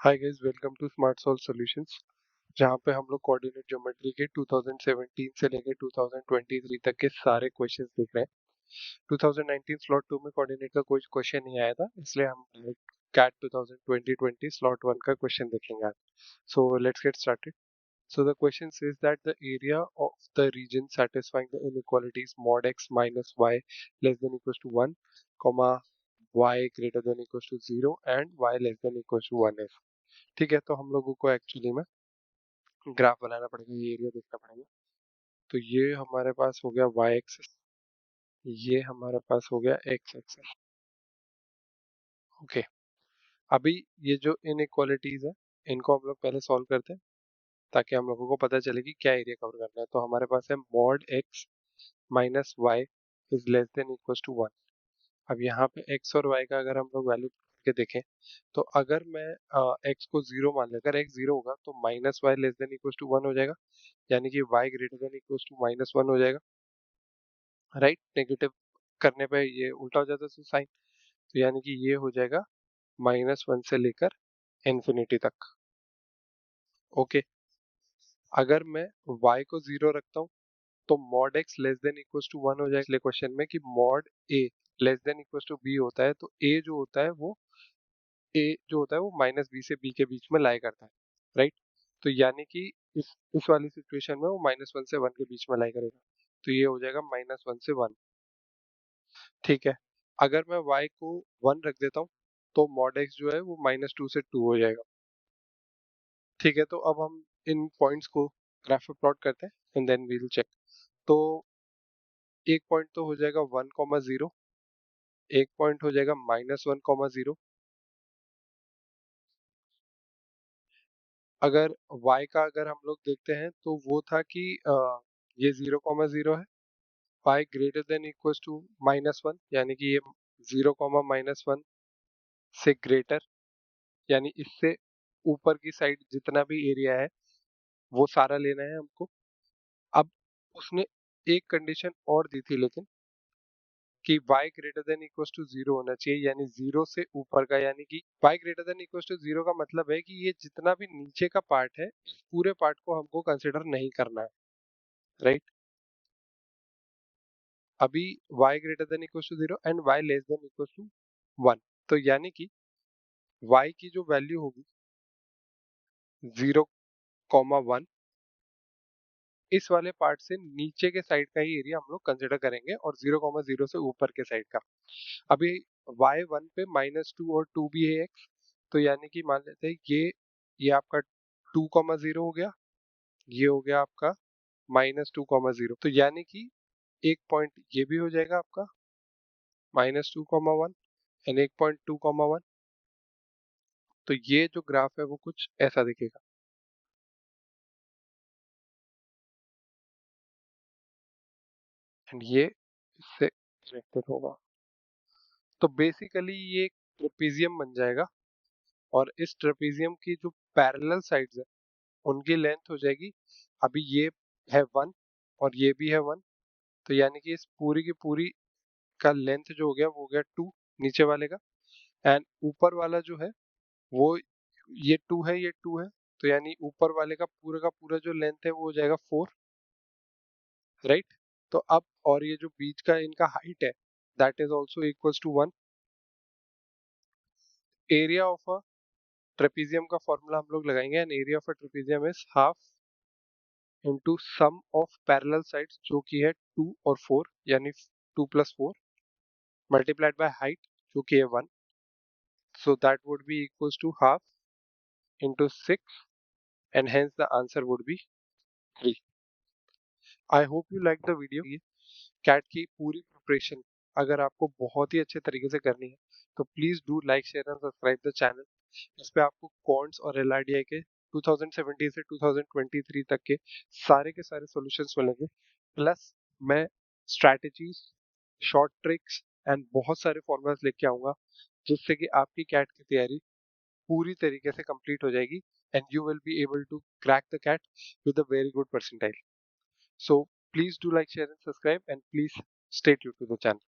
Hi guys, welcome to smart solve solutions. जहाँ पे हम लोग कोऑर्डिनेट ज्योमेट्री के 2017 से लेकर 2023 तक के सारे क्वेश्चंस देख रहे हैं। 2019 स्लॉट 2 में कोऑर्डिनेट का कोई क्वेश्चन नहीं आया था, इसलिए हम कैट 2020 स्लॉट 1 का क्वेश्चन देखेंगे आज। So let's get started. So the question says that the area of the region satisfying the inequalities mod x minus y less than equals to 1, comma y greater than equals to 0 and y less than equals to 1 is। ठीक है, तो हम लोगों को actually में graph बनाना पड़ेगा, ये area देखना पड़ेगा। तो ये हमारे पास हो गया y एक्सिस, ये हमारे पास हो गया x एक्सिस। ओके, अभी ये जो इनइक्वालिटीज है इनको हम लोग पहले सॉल्व करते हैं ताकि हम लोगों को पता चले कि क्या एरिया कवर करना है। तो हमारे पास है mod x minus y is less than equal to 1। अब यहाँ पे x और y का अगर हम लोग वैल्यू के देखें तो अगर मैं x को 0 मान लें, अगर x 0 होगा तो minus y less than equal to 1 हो जाएगा, यानी कि y greater than equal to minus 1 हो जाएगा। राइट, नेगेटिव करने पे ये उल्टा हो जाता है साइन, तो यानी कि ये हो जाएगा -1 से लेकर इन्फिनिटी तक। ओके, अगर मैं y को 0 रखता हूँ तो mod x less than equal to 1 हो जाएगा। इसलिए क्वेश्चन में कि mod a less than equal to b होता है, तो a जो होता है वो माइनस बी से b के बीच में लाई करता है। राइट, तो यानी कि इस वाली सिचुएशन में वो -1 से 1 के बीच में लाई करेगा, तो ये हो जाएगा -1 से 1। ठीक है, अगर मैं y को 1 रख देता हूँ तो मॉड x जो है वो -2 से 2 हो जाएगा। ठीक है, तो अब हम इन पॉइंट्स को ग्राफ पे प्लॉट करते हैं and then we will check. तो एक पॉइंट तो हो जाएगा 1,0, एक पॉइंट हो जाएगा -1,0। अगर y का अगर हम लोग देखते हैं तो वो था कि ये 0,0 है, y greater than equal to -1, यानी कि ये 0,-1 से ग्रेटर, यानी इससे ऊपर की साइड जितना भी एरिया है वो सारा लेना है हमको। अब उसने एक कंडीशन और दी थी लेकिन, कि y greater than equal to 0 होना चाहिए, यानी 0 से ऊपर का, यानी कि y greater than equal to 0 का मतलब है कि ये जितना भी नीचे का पार्ट है इस पूरे पार्ट को हमको कंसिडर नहीं करना है। राइट, अभी y greater than equal to 0 and y less than equal to 1, तो यानी कि y की जो वैल्यू होगी 0,1, इस वाले पार्ट से नीचे के साइड का ही एरिया हम लोग कंसिडर करेंगे और 0,0 से ऊपर के साइड का। अभी y1 पे -2 और 2 भी है x, तो यानी कि मान लेते हैं ये आपका 2,0 हो गया, ये हो गया आपका -2,0, तो यानी कि एक पॉइंट ये भी हो जाएगा आपका -2,1 एंड एक पॉइंट 2,1। तो ये जो ग्राफ है वो कुछ ऐसा दिखेगा एंड ये इससे कनेक्टेड होगा। तो बेसिकली ये एक ट्रेपेजियम बन जाएगा और इस ट्रेपेजियम की जो पैरेलल साइड्स है उनकी लेंथ हो जाएगी, अभी ये है 1 और ये भी है 1, तो यानी कि इस पूरी की पूरी का लेंथ जो हो गया वो हो गया 2 नीचे वाले का, एंड ऊपर वाला जो है वो ये 2 है, ये 2 है, तो यानी ऊपर वाले का पूरा जो लेंथ है वो हो जाएगा 4। राइट, तो अब और ये जो बीच का इनका हाइट है that is also equals to 1। Area of a trapezium का फॉर्मूला हम लोग लगाएंगे and area of a trapezium is half into sum of parallel sides जो कि है 2 और 4, यानी 2 + 4 मल्टीप्लाइड बाय हाइट जो कि है 1, so that would be equals to half into 6 and hence the answer would be 3। I hope you like the video। ये cat की पूरी प्रिपरेशन अगर आपको बहुत ही अच्छे तरीके से करनी है तो please do like share and subscribe the channel. इस पे आपको कॉन्ट्स और एलआरडीआई के 2017 से 2023 तक के सारे सॉल्यूशंस मिलेंगे, प्लस मैं स्ट्रैटेजीज, शॉर्ट ट्रिक्स एंड बहुत सारे फॉर्मूलाज लेके आऊंगा जिससे कि आपकी कैट की तैयारी पूरी तरीके से कंप्लीट हो जाएगी and you will be able to crack the CAT with a very good percentile. So please do like, share and subscribe and please stay tuned to the channel.